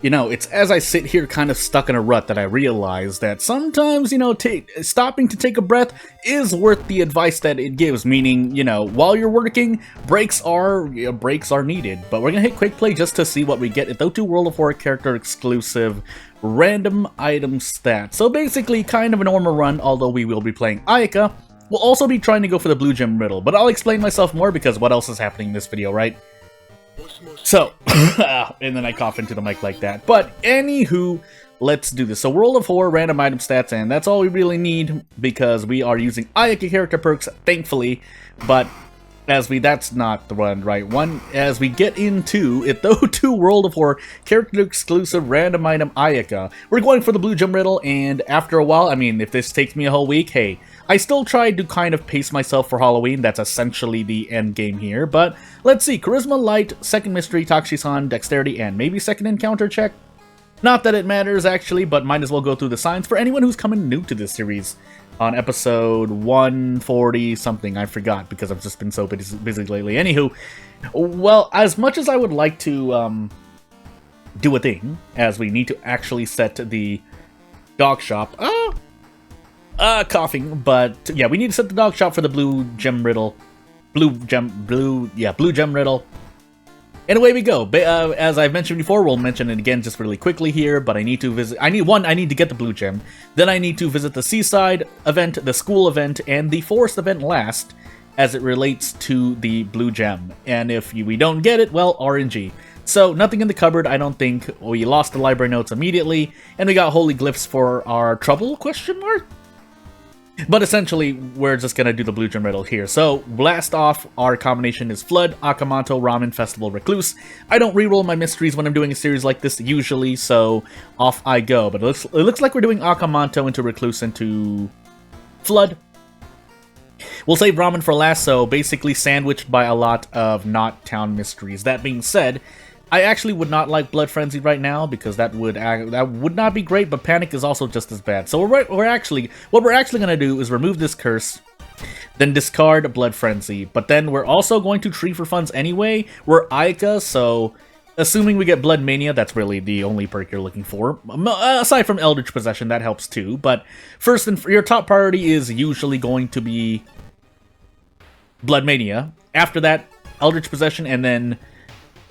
You know, it's as I sit here kind of stuck in a rut that I realize that sometimes, stopping to take a breath is worth the advice that it gives, meaning, while you're working, breaks are needed. But we're gonna hit quick play just to see what we get. Though to World of War character exclusive random item stats. So basically kind of a normal run, although we will be playing Ayaka. We'll also be trying to go for the blue gem riddle, but I'll explain myself more because what else is happening in this video, right? So, and then I cough into the mic like that. But anywho, let's do this. So World of War, random item stats, and that's all we really need because we are using Ayaka character perks, thankfully. But that's not the right one. As we get into it, though, to World of War character exclusive random item Ayaka, we're going for the blue gem riddle, and after a while, I mean, if this takes me a whole week, hey, I still tried to kind of pace myself for Halloween. That's essentially the end game here. But let's see. Charisma, Light, Second Mystery, Takshisan, Dexterity, and maybe Second Encounter check. Not that it matters, actually, but might as well go through the signs for anyone who's coming new to this series. On episode 140-something, I forgot, because I've just been so busy lately. Anywho, well, as much as I would like to do a thing, as we need to actually set the dog shop... coughing, but yeah, we need to set the dog shop for the blue gem riddle. Blue gem riddle. And away we go. As I've mentioned before, we'll mention it again just really quickly here, but I need to visit... I need to get the blue gem. Then I need to visit the seaside event, the school event, and the forest event last, as it relates to the blue gem. And if we don't get it, well, RNG. So, nothing in the cupboard, I don't think. We lost the library notes immediately, and we got holy glyphs for our trouble, question mark? But essentially, we're just gonna do the blue gem riddle here. So, blast off, our combination is Flood, Akamanto, Ramen, Festival, Recluse. I don't reroll my mysteries when I'm doing a series like this usually, so off I go. But it looks like we're doing Akamanto into Recluse into Flood. We'll save Ramen for last, so basically sandwiched by a lot of not town mysteries. That being said, I actually would not like Blood Frenzy right now because that would not be great, but Panic is also just as bad. So what we're actually gonna do is remove this curse, then discard Blood Frenzy. But then we're also going to Tree for Funds anyway. We're Ayaka, so assuming we get Blood Mania, that's really the only perk you're looking for. Aside from Eldritch Possession, that helps too. But first, your top priority is usually going to be Blood Mania. After that, Eldritch Possession, and then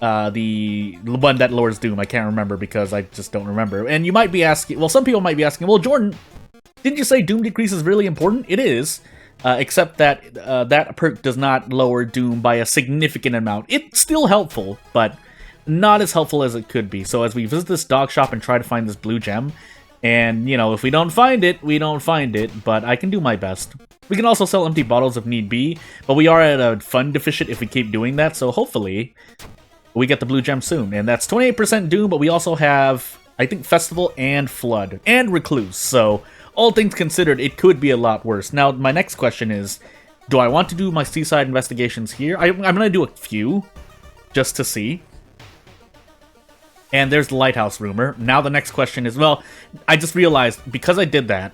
the one that lowers Doom. I can't remember because I just don't remember. And you might be asking, well, some people might be asking, well, Jordan, didn't you say Doom Decrease is really important? It is, except that that perk does not lower Doom by a significant amount. It's still helpful, but not as helpful as it could be. So as we visit this dog shop and try to find this blue gem, and, if we don't find it, we don't find it, but I can do my best. We can also sell empty bottles if need be, but we are at a fun deficit if we keep doing that, so hopefully we get the blue gem soon. And that's 28% Doom, but we also have, I think, Festival and Flood and Recluse. So all things considered, it could be a lot worse. Now, my next question is, do I want to do my seaside investigations here? I'm going to do a few, just to see. And there's the lighthouse rumor. Now the next question is, well, I just realized, because I did that,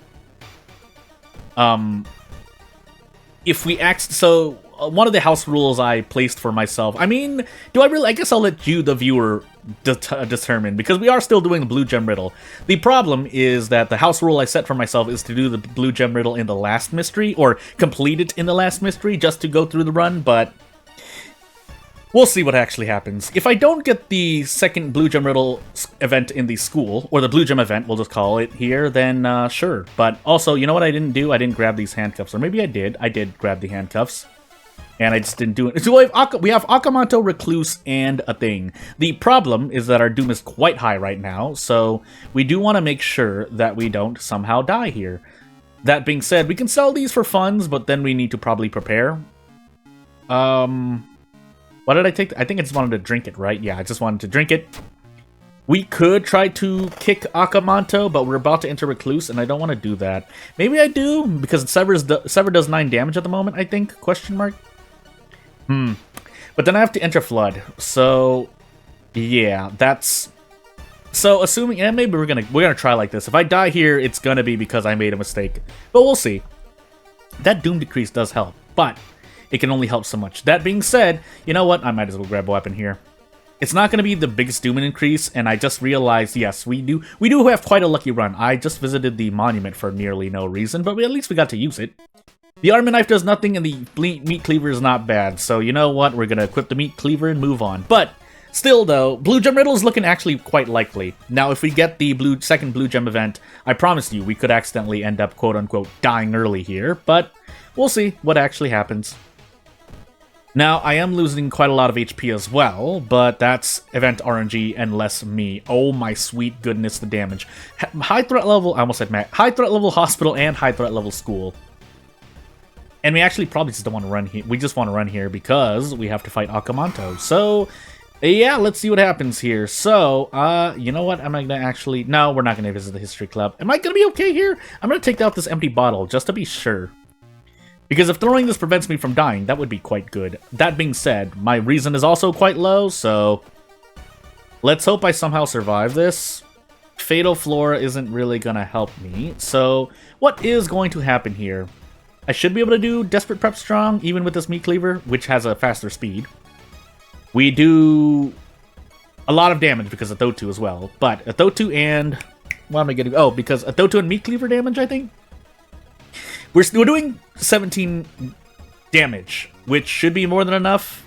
if we asked, so one of the house rules I placed for myself, I mean, I guess I'll let you, the viewer, determine, because we are still doing the blue gem riddle. The problem is that the house rule I set for myself is to do the blue gem riddle in the last mystery, or complete it in the last mystery, just to go through the run, but we'll see what actually happens. If I don't get the second blue gem riddle event in the school, or the blue gem event, we'll just call it here, then sure. But also, you know what I didn't do? I didn't grab these handcuffs, or maybe I did. I did grab the handcuffs, and I just didn't do it. So we have Akamanto, Recluse, and a thing. The problem is that our Doom is quite high right now, so we do want to make sure that we don't somehow die here. That being said, we can sell these for funds, but then we need to probably prepare. What did I take? I think I just wanted to drink it, right? Yeah, I just wanted to drink it. We could try to kick Akamanto, but we're about to enter Recluse, and I don't want to do that. Maybe I do, because Sever does 9 damage at the moment, I think? Question mark? But then I have to enter Flood. So, yeah, that's... So, assuming... Yeah, maybe we're gonna try like this. If I die here, it's gonna be because I made a mistake. But we'll see. That Doom Decrease does help, but it can only help so much. That being said, you know what? I might as well grab a weapon here. It's not going to be the biggest doom increase, and I just realized, yes, we do have quite a lucky run. I just visited the monument for nearly no reason, but at least we got to use it. The armor knife does nothing, and the meat cleaver is not bad, so you know what? We're going to equip the meat cleaver and move on. But still, though, Blue Gem Riddle is looking actually quite likely. Now, if we get the second Blue Gem event, I promise you, we could accidentally end up, quote-unquote, dying early here, but we'll see what actually happens. Now, I am losing quite a lot of HP as well, but that's event RNG and less me. Oh my sweet goodness, the damage. High threat level, I almost said Matt, high threat level hospital and high threat level school. And we actually probably just don't want to run here. We just want to run here because we have to fight Akamanto. So, yeah, let's see what happens here. So, you know what? Am I going to actually... No, we're not going to visit the History Club. Am I going to be okay here? I'm going to take out this empty bottle just to be sure. Because if throwing this prevents me from dying, that would be quite good. That being said, my reason is also quite low, so... Let's hope I somehow survive this. Fatal Flora isn't really gonna help me. So, what is going to happen here? I should be able to do Desperate Prep Strong, even with this Meat Cleaver, which has a faster speed. We do a lot of damage because of Thotu as well. But a Thotu and... What am I getting? Oh, because a Thotu and Meat Cleaver damage, I think? We're doing 17 damage, which should be more than enough.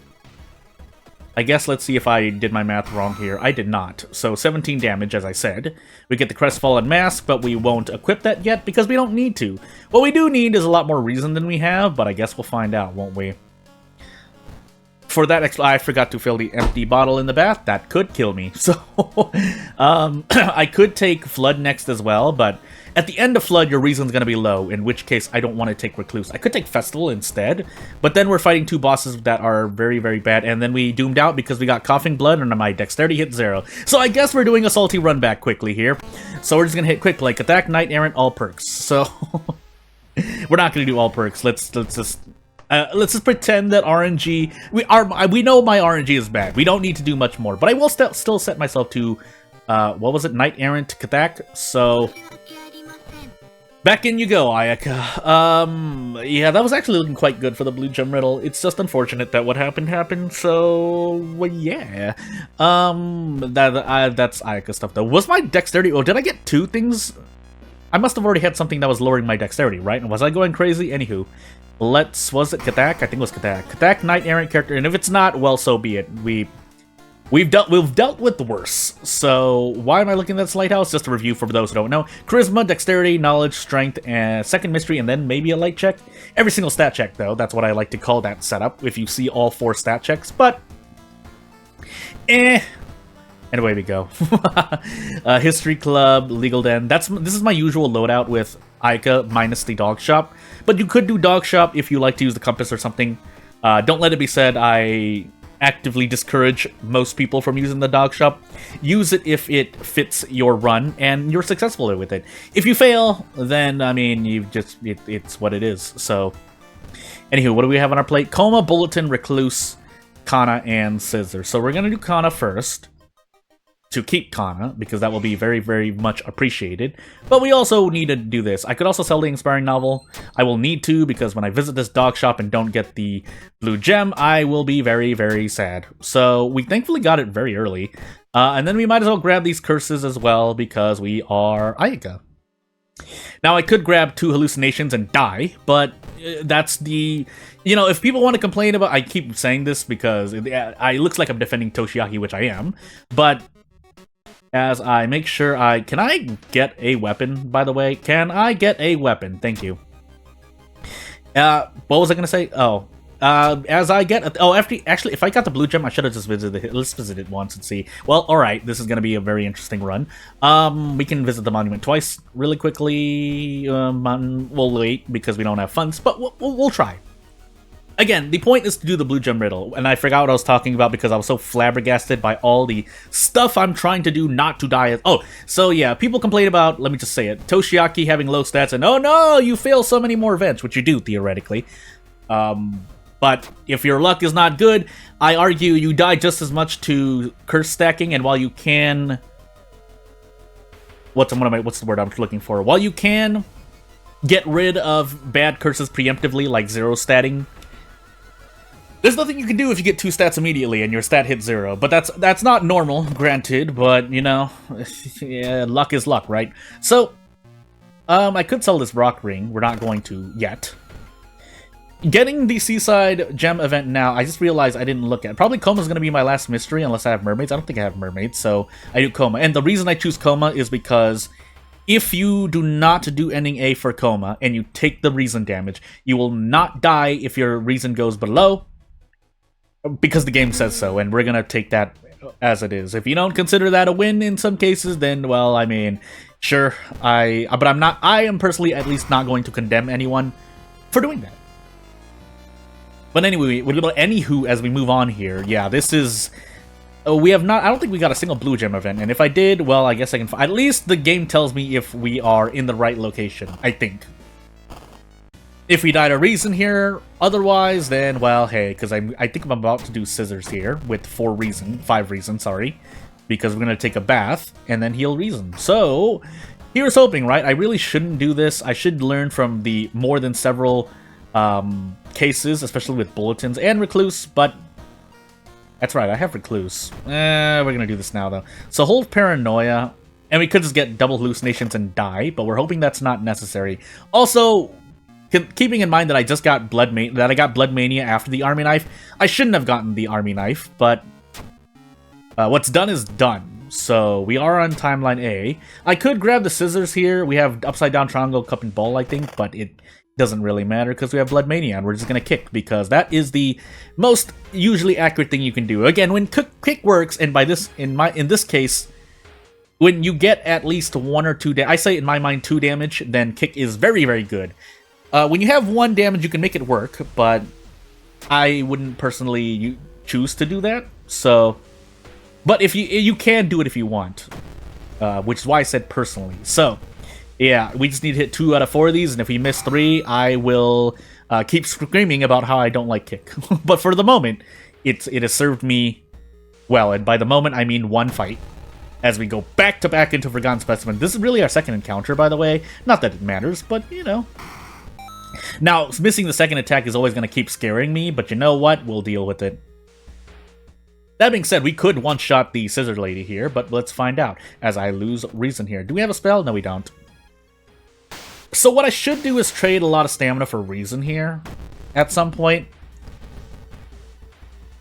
I guess let's see if I did my math wrong here. I did not. So 17 damage, as I said. We get the Crestfallen Mask, but we won't equip that yet because we don't need to. What we do need is a lot more reason than we have, but I guess we'll find out, won't we? For that, I forgot to fill the empty bottle in the bath. That could kill me. So, I could take Flood next as well, but at the end of Flood, your reason's going to be low, in which case I don't want to take Recluse. I could take Festival instead, but then we're fighting two bosses that are very, very bad, and then we doomed out because we got Coughing Blood and my Dexterity hit 0. So I guess we're doing a salty run back quickly here. So we're just going to hit quick, like Attack, Knight Errant, all perks. So, we're not going to do all perks. Let's just pretend that RNG... We know my RNG is bad. We don't need to do much more. But I will still set myself to... what was it? Knight Errant Kathak. So... Back in you go, Ayaka. Yeah, that was actually looking quite good for the Blue Gem Riddle. It's just unfortunate that what happened, so... Well, yeah. That's Ayaka stuff, though. Was my Dexterity... Oh, did I get two things? I must have already had something that was lowering my Dexterity, right? And was I going crazy? Anywho. Was it Kathak? I think it was Kathak. Kathak, Knight Errant character, and if it's not, well, so be it. We've dealt with the worse. So why am I looking at this lighthouse? Just a review for those who don't know. Charisma, Dexterity, Knowledge, Strength, and second Mystery, and then maybe a light check. Every single stat check, though. That's what I like to call that setup. If you see all 4 stat checks, but and away we go. History Club, Legal Den. This is my usual loadout with Aika minus the Dog Shop. But you could do Dog Shop if you like to use the compass or something. Don't let it be said I actively discourage most people from using the Dog Shop. Use it if it fits your run and you're successful with it. If you fail, then, I mean, it's what it is. So, anywho, what do we have on our plate? Coma, Bulletin, Recluse, Kana, and Scissor. So we're going to do Kana first. To keep Kana, because that will be very, very much appreciated. But we also need to do this. I could also sell the Inspiring Novel. I will need to, because when I visit this Dog Shop and don't get the Blue Gem, I will be very, very sad. So we thankfully got it very early. And then we might as well grab these curses as well, because we are Ayaka. Now, I could grab 2 hallucinations and die, but that's the... You know, if people want to complain about... I keep saying this because it looks like I'm defending Toshiaki, which I am, but... As I make sure Can I get a weapon, by the way? Can I get a weapon? Thank you. What was I going to say? Oh. As I get... actually, if I got the Blue Gem, I should have just visited it. Let's visit it once and see. Well, alright. This is going to be a very interesting run. We can visit the monument twice really quickly. We'll wait because we don't have funds, but we'll try. Again, the point is to do the Blue Gem Riddle, and I forgot what I was talking about because I was so flabbergasted by all the stuff I'm trying to do not to die. Oh, so yeah, people complain about, let me just say it, Toshiaki having low stats, and oh no, you fail so many more events, which you do, theoretically. But if your luck is not good, I argue you die just as much to curse stacking, and while you can... What's the word I'm looking for? While you can get rid of bad curses preemptively, like zero statting, There's nothing you can do if you get 2 stats immediately and your stat hits 0, but that's not normal, granted, but, you know, yeah, luck is luck, right? So, I could sell this rock ring. We're not going to yet. Getting the Seaside Gem event now, I just realized I didn't look at. Probably Coma's going to be my last mystery unless I have mermaids. I don't think I have mermaids, so I do Coma. And the reason I choose Coma is because if you do not do ending A for Coma and you take the reason damage, you will not die if your reason goes below, because the game says so, and we're going to take that as it is. If you don't consider that a win in some cases, then, well, I mean, sure, but I am personally at least not going to condemn anyone for doing that. But anyway, anywho, as we move on here, yeah, this is, we have not, I don't think we got a single blue gem event, and if I did, well, I guess I can, at least the game tells me if we are in the right location, I think. If we died a reason here, otherwise, then, well, hey, because I think I'm about to do scissors here with 5 reason, sorry, because we're going to take a bath and then heal reason. So, here's hoping, right? I really shouldn't do this. I should learn from the more than several cases, especially with bulletins and recluse, but that's right, I have recluse. We're going to do this now, though. So, hold paranoia, and we could just get double hallucinations and die, but we're hoping that's not necessary. Also, keeping in mind that I just got Blood Mania after the Army Knife, I shouldn't have gotten the Army Knife, but what's done is done. So we are on timeline A. I could grab the scissors here. We have Upside Down Triangle, Cup and Ball, I think, but it doesn't really matter because we have Blood Mania, and we're just going to kick because that is the most usually accurate thing you can do. Again, when kick works, and by this, in this case, when you get at least 1 or 2 I say in my mind 2 damage, then kick is very, very good. When you have 1 damage, you can make it work, but I wouldn't personally choose to do that. So, but if you can do it if you want, which is why I said personally. So, yeah, we just need to hit 2 out of 4 of these, and if we miss 3, I will keep screaming about how I don't like kick. But for the moment, it has served me well, and by the moment I mean 1 fight. As we go back to back into Forgotten Specimen. This is really our second encounter, by the way. Not that it matters, but you know. Now, missing the second attack is always going to keep scaring me, but you know what? We'll deal with it. That being said, we could one-shot the Scissor Lady here, but let's find out, as I lose reason here. Do we have a spell? No, we don't. So what I should do is trade a lot of stamina for reason here, at some point.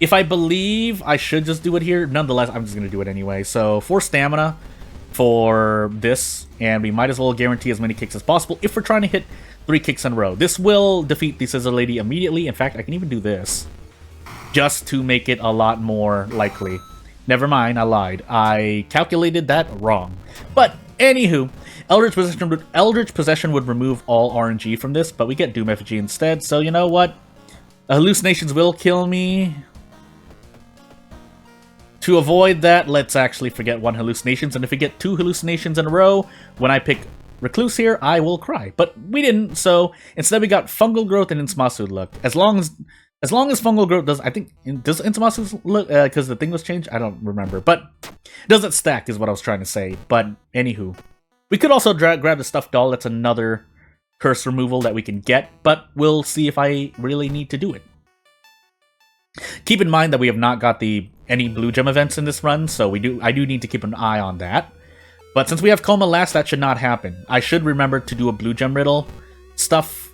If I believe I should just do it here, nonetheless, I'm just going to do it anyway. So, 4 stamina for this, and we might as well guarantee as many kicks as possible if we're trying to hit 3 kicks in a row. This will defeat the Scissor Lady immediately. In fact, I can even do this, just to make it a lot more likely. Never mind, I lied. I calculated that wrong. But, anywho, Eldritch Possession would remove all RNG from this, but we get Doom Effigy instead, so you know what? Hallucinations will kill me. To avoid that, let's actually forget 1 hallucinations, and if we get 2 hallucinations in a row, when I pick Recluse here, I will cry. But we didn't, so instead we got Fungal Growth and Insumasu Look. As long as Fungal Growth does, I think, does Insumasu Look, because the thing was changed? I don't remember, but doesn't stack is what I was trying to say. But anywho, we could also grab the Stuffed Doll. That's another curse removal that we can get, but we'll see if I really need to do it. Keep in mind that we have not got any blue gem events in this run, so I do need to keep an eye on that. But since we have Coma last, that should not happen. I should remember to do a blue gem riddle stuff.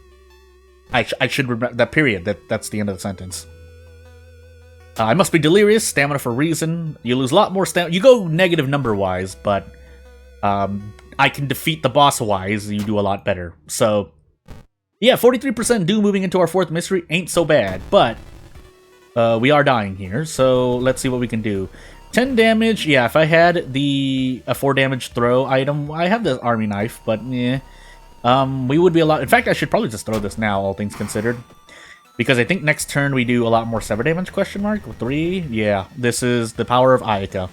I should remember that period. That's the end of the sentence. I must be delirious. Stamina for reason. You lose a lot more stamina. You go negative number-wise, but I can defeat the boss-wise. You do a lot better. So, yeah, 43% do moving into our 4th mystery ain't so bad, but we are dying here, so let's see what we can do. 10 damage, yeah, if I had a 4 damage throw item, I have the Army Knife, but yeah. We would be a lot... In fact, I should probably just throw this now, all things considered. Because I think next turn we do a lot more sever damage, question mark? 3? Yeah, this is the power of Ayaka.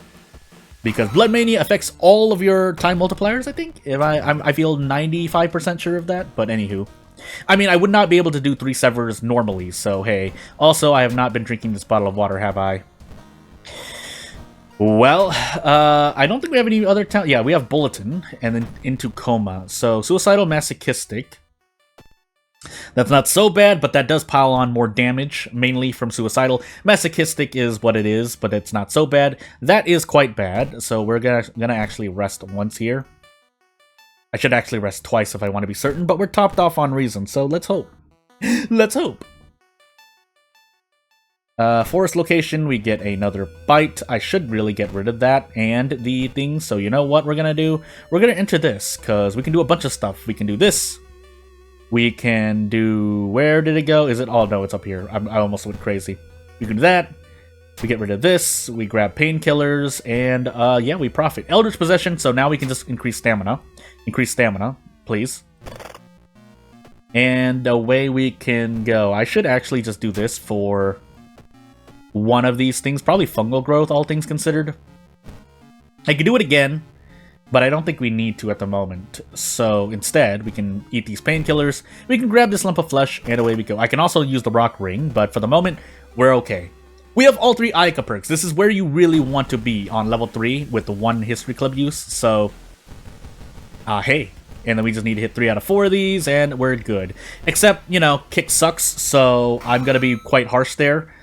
Because Blood Mania affects all of your time multipliers, I think? I feel 95% sure of that, but anywho. I mean, I would not be able to do 3 severs normally, so hey. Also, I have not been drinking this bottle of water, have I? Well, I don't think we have any other talent. Yeah, we have Bulletin, and then into Coma. So, Suicidal Masochistic. That's not so bad, but that does pile on more damage, mainly from Suicidal. Masochistic is what it is, but it's not so bad. That is quite bad, so we're gonna actually rest once here. I should actually rest twice if I want to be certain, but we're topped off on reason, so let's hope. Let's hope. Forest location, we get another bite. I should really get rid of that and the thing, so you know what we're gonna do? We're gonna enter this, because we can do a bunch of stuff. We can do this. We can do... Where did it go? Is it... Oh, no, it's up here. I almost went crazy. We can do that. We get rid of this. We grab painkillers, and, yeah, we profit. Eldritch Possession, so now we can just increase stamina. Increase stamina, please. And away we can go. I should actually just do this for one of these things. Probably fungal growth, all things considered. I could do it again, but I don't think we need to at the moment. So instead, we can eat these painkillers. We can grab this lump of flesh, and away we go. I can also use the rock ring, but for the moment, we're okay. We have all 3 Ayaka perks. This is where you really want to be on level 3 with the 1 History Club use. So, hey. And then we just need to hit 3 out of 4 of these, and we're good. Except, you know, kick sucks, so I'm gonna be quite harsh there.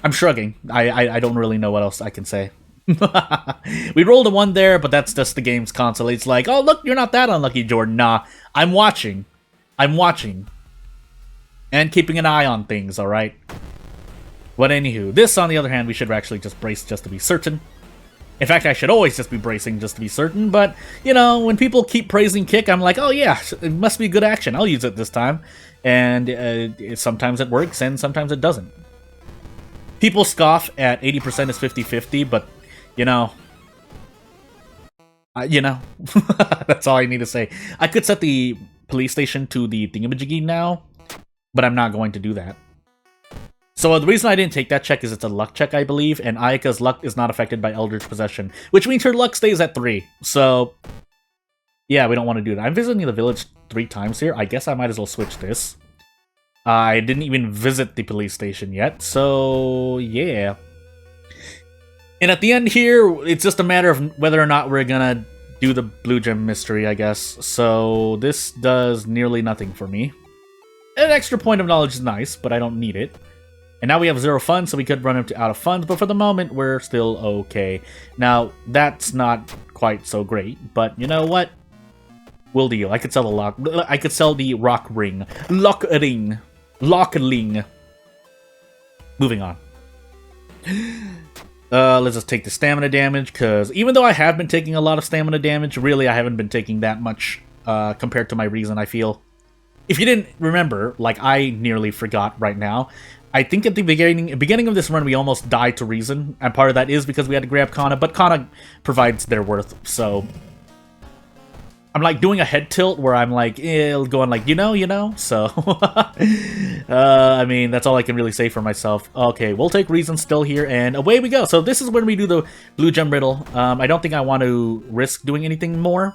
I'm shrugging. I don't really know what else I can say. We rolled a 1 there, but that's just the game's console. It's like, oh, look, you're not that unlucky, Jordan. Nah, I'm watching. I'm watching. And keeping an eye on things, alright? But anywho, this, on the other hand, we should actually just brace just to be certain. In fact, I should always just be bracing just to be certain, but, you know, when people keep praising kick, I'm like, oh yeah, it must be good action. I'll use it this time. And sometimes it works, and sometimes it doesn't. People scoff at 80% is 50-50, but, you know, that's all I need to say. I could set the police station to the thingamajiggy now, but I'm not going to do that. So the reason I didn't take that check is it's a luck check, I believe, and Ayaka's luck is not affected by Eldritch Possession, which means her luck stays at 3. So, yeah, we don't want to do that. I'm visiting the village 3 times here. I guess I might as well switch this. I didn't even visit the police station yet, so yeah. And at the end here, it's just a matter of whether or not we're gonna do the blue gem mystery, I guess. So this does nearly nothing for me. An extra point of knowledge is nice, but I don't need it. And now we have 0 funds, so we could run out of funds, but for the moment, we're still okay. Now, that's not quite so great, but you know what? We'll deal. I could sell the lock. I could sell the rock ring. Lock ring. Lockling. Moving on. Let's just take the stamina damage, because even though I have been taking a lot of stamina damage, really I haven't been taking that much compared to my reason, I feel. If you didn't remember, like I nearly forgot right now, I think at the beginning of this run we almost died to reason, and part of that is because we had to grab Kana, but Kana provides their worth, so... I'm like doing a head tilt where I'm like, going like, you know, so... I mean, that's all I can really say for myself. Okay, we'll take reason still here, and away we go. So this is when we do the blue gem riddle. I don't think I want to risk doing anything more.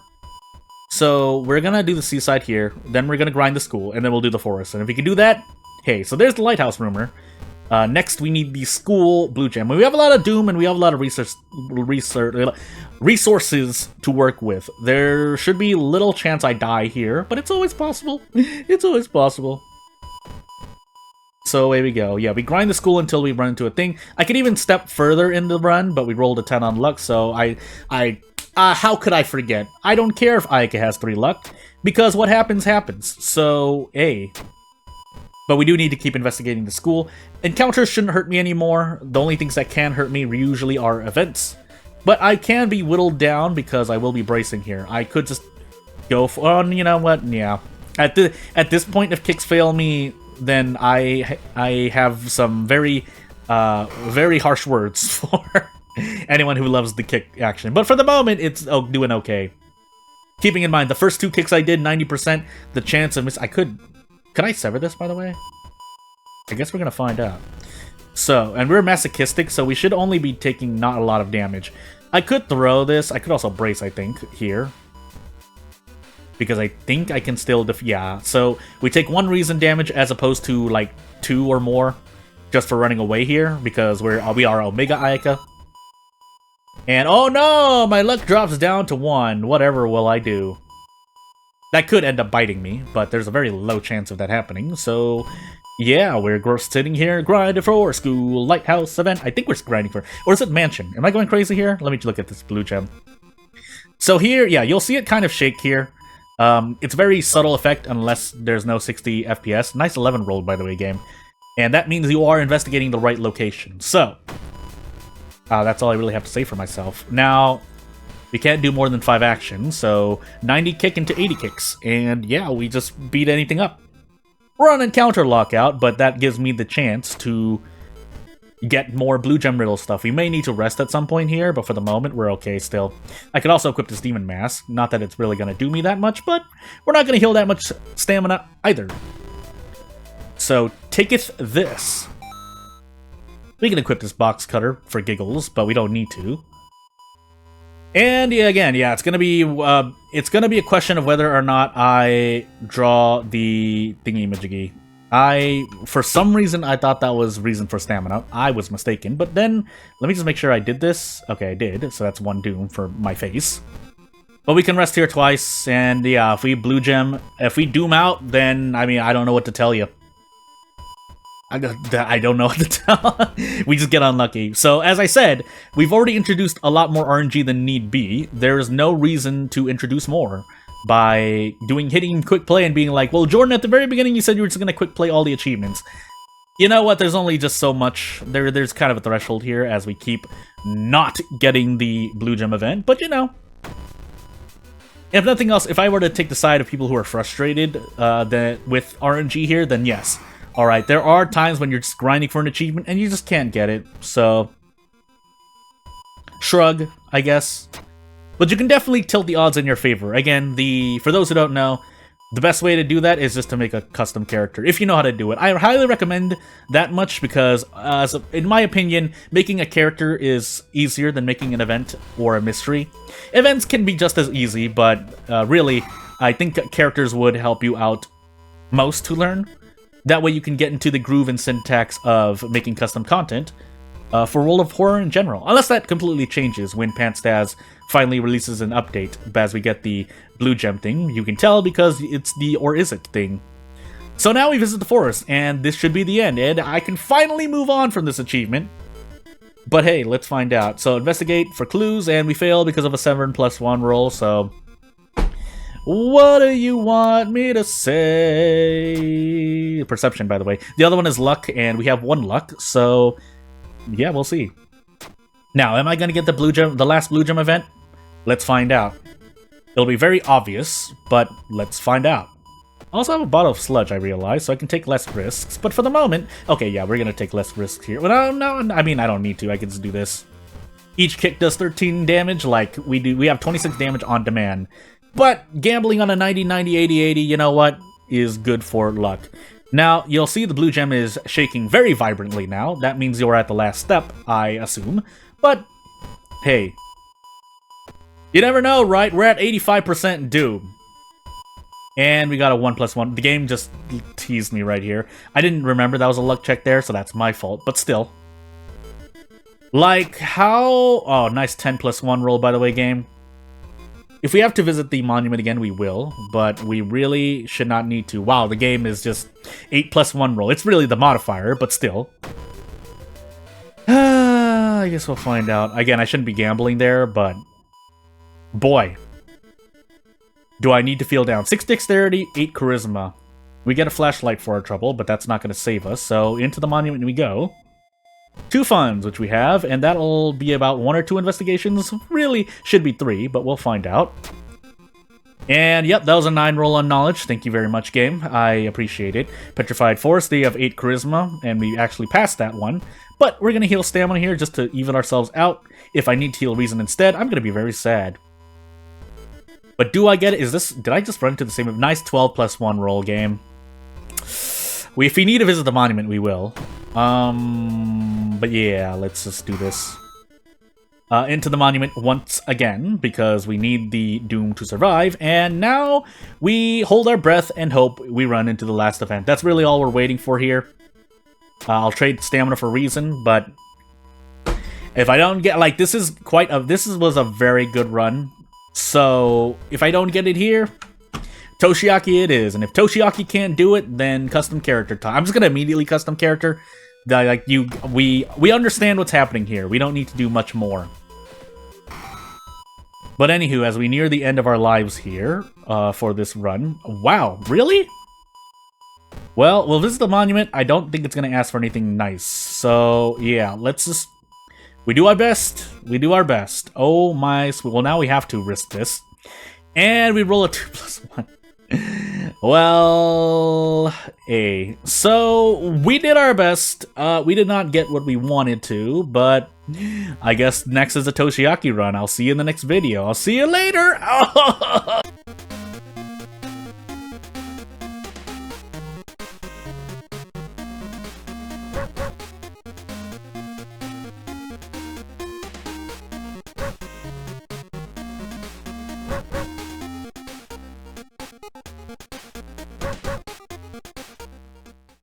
So we're gonna do the seaside here, then we're gonna grind the school, and then we'll do the forest. And if we can do that, hey, so there's the lighthouse rumor. Next, we need the school blue gem. We have a lot of doom, and we have a lot of resources to work with. There should be little chance I die here, but it's always possible. It's always possible. So away we go. Yeah, we grind the school until we run into a thing. I could even step further in the run, but we rolled a 10 on luck, so how could I forget? I don't care if Ayaka has 3 luck, because what happens, happens. So, hey. But we do need to keep investigating the school. Encounters shouldn't hurt me anymore. The only things that can hurt me usually are events. But I can be whittled down because I will be bracing here. I could just go for... Oh, you know what? Yeah. At this point, if kicks fail me, then I have some very harsh words for anyone who loves the kick action. But for the moment, it's doing okay. Keeping in mind, the first 2 kicks I did, 90%. The chance of miss... Can I sever this, by the way? I guess we're gonna find out. So, and we're masochistic, so we should only be taking not a lot of damage. I could throw this. I could also brace, I think, here. Because I think I can still yeah, so we take 1 reason damage as opposed to, like, 2 or more. Just for running away here, because we are Omega Ayaka. And, oh no! My luck drops down to 1. Whatever will I do? That could end up biting me, but there's a very low chance of that happening, so yeah, we're sitting here grinding for school lighthouse event. I think we're grinding for, or is it mansion? Am I going crazy here? Let me look at this blue gem. So here, yeah, you'll see it kind of shake here. It's a very subtle effect unless there's no 60 FPS. Nice 11 roll, by the way, game. And that means you are investigating the right location. So, that's all I really have to say for myself. Now, we can't do more than 5 actions, so 90 kick into 80 kicks. And yeah, we just beat anything up. We're on encounter lockout, but that gives me the chance to get more blue gem riddle stuff. We may need to rest at some point here, but for the moment, we're okay still. I could also equip this demon mask. Not that it's really going to do me that much, but we're not going to heal that much stamina either. So, taketh this. We can equip this box cutter for giggles, but we don't need to. And yeah, again, yeah, it's gonna be a question of whether or not I draw the thingy-majiggy. For some reason, I thought that was reason for stamina. I was mistaken, but then, let me just make sure I did this. Okay, I did, so that's 1 doom for my face. But we can rest here twice, and yeah, if we doom out, then, I mean, I don't know what to tell you. I don't know what to tell. We just get unlucky. So, as I said, we've already introduced a lot more RNG than need be. There is no reason to introduce more by hitting quick play and being like, well, Jordan, at the very beginning you said you were just going to quick play all the achievements. You know what? There's only just so much. There's kind of a threshold here as we keep not getting the Blue Gem event, but you know. If nothing else, if I were to take the side of people who are frustrated with RNG here, then yes. Alright, there are times when you're just grinding for an achievement and you just can't get it, so shrug, I guess. But you can definitely tilt the odds in your favor. Again, for those who don't know, the best way to do that is just to make a custom character, if you know how to do it. I highly recommend that much because, in my opinion, making a character is easier than making an event or a mystery. Events can be just as easy, but really, I think characters would help you out most to learn. That way you can get into the groove and syntax of making custom content for World of Horror in general. Unless that completely changes when Pantstaz finally releases an update as we get the Blue Gem thing. You can tell because it's the or is it thing. So now we visit the forest, and this should be the end, and I can finally move on from this achievement. But hey, let's find out. So investigate for clues, and we fail because of a 7+1 roll, so... What do you want me to say? Perception, by the way. The other one is luck, and we have 1 luck, so yeah, we'll see. Now, am I going to get the last Blue Gem event? Let's find out. It'll be very obvious, but let's find out. I also have a bottle of sludge, I realize, so I can take less risks, but for the moment... Okay, yeah, we're going to take less risks here. Well, no, I mean, I don't need to. I can just do this. Each kick does 13 damage, like we do. We have 26 damage on demand. But gambling on a 90, 90, 80, 80, you know what, is good for luck. Now, you'll see the Blue Gem is shaking very vibrantly now. That means you're at the last step, I assume. But, hey. You never know, right? We're at 85% doom. And we got a 1+1. The game just teased me right here. I didn't remember that was a luck check there, so that's my fault. But still. Like, how... Oh, nice 10+1 roll, by the way, game. If we have to visit the monument again, we will, but we really should not need to. Wow, the game is just 8+1 roll. It's really the modifier, but still. I guess we'll find out. Again, I shouldn't be gambling there, but... Boy. Do I need to feel down. 6 dexterity, 8 charisma. We get a flashlight for our trouble, but that's not going to save us, so into the monument we go. 2 funds, which we have, and that'll be about 1 or 2 investigations. Really should be 3, but we'll find out. And yep, that was a 9 roll on knowledge. Thank you very much, game. I appreciate it. Petrified Forest, they have 8 charisma, and we actually passed that one. But we're going to heal stamina here just to even ourselves out. If I need to heal reason instead, I'm going to be very sad. But do I get it? Did I just run into the same... Nice 12+1 roll, game. If we need to visit the monument, we will. But yeah, let's just do this. Into the monument once again, because we need the Doom to survive, and now we hold our breath and hope we run into the last event. That's really all we're waiting for here. I'll trade stamina for reason, but if I don't get, like, this was a very good run, so if I don't get it here, Toshiaki it is, and if Toshiaki can't do it, then custom character time. I'm just gonna immediately custom character. We understand what's happening here. We don't need to do much more. But anywho, as we near the end of our lives here for this run, wow, really? Well, we'll visit the monument. I don't think it's gonna ask for anything nice. So yeah, let's just we do our best. We do our best. Oh my! Well, now we have to risk this, and we roll a 2+1. Well, so we did our best. We did not get what we wanted to, but I guess next is a Toshiaki run. I'll see you in the next video. I'll see you later.